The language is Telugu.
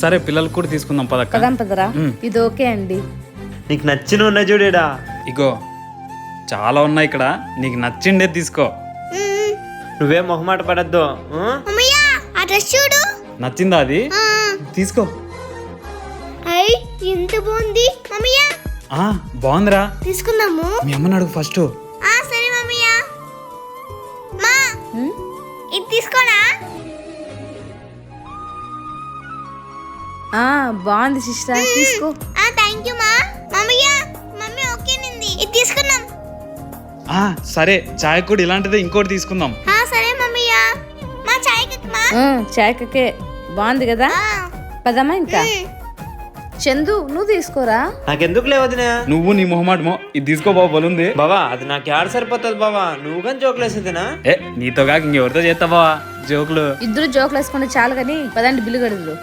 సరే పిల్లలకు కూడా తీసుకుందాం పదక్క. పదాం పదరా. ఇది ఓకే అండి. నీకు నచ్చిన ఉన్నాయి చూడేడా. ఇగో చాలా ఉన్నాయి ఇక్కడ, నీకు నచ్చిండే తీసుకో. నువ్వేం మొహమాట పడద్దు. ఆ డ్రెస్ చూడు. నచ్చిందా అది? తీసుకో. అయ్ ఎంత బాగుంది మమ్మయ్య. బాగుందిరా. తీసుకుందాము. మీ అమ్మని అడుగు ఫస్ట్. సరే మమ్మయ్య. మా ఇది తీసుకోనా? బాగుంది సిస్టర్, తీసుకో. థ్యాంక్ యూ మా. మమ్మయ్య మమ్మీ ఓకేనంది, ఇది తీసుకున్నాం. సరే చాయ్ కూడా ఇలాంటిదే ఇంకోటి తీసుకుందాం. సరే మమ్మయ్య. మా చాయ్ కక్కమా. చాయ్ కక్కే బాగుంది కదా. పదమ్మా ఇంకా. చందు నువ్వు తీసుకోరా. నాకెందుకు లేవదినా? నువ్వు నీ మొహమాటమో ఇది తీసుకో బాబు, బలుంది. బావా అది నాకు ఏడ సరిపోతుంది బావా, నువ్వు కానీ జోకులేసిందినా? నీతో కాక ఇంకెవరితో చేస్తా బావా జోకులు. ఇద్దరు జోకులు వేసుకుంటే చాలు కానీ పదండి బిల్లు కడుదురు.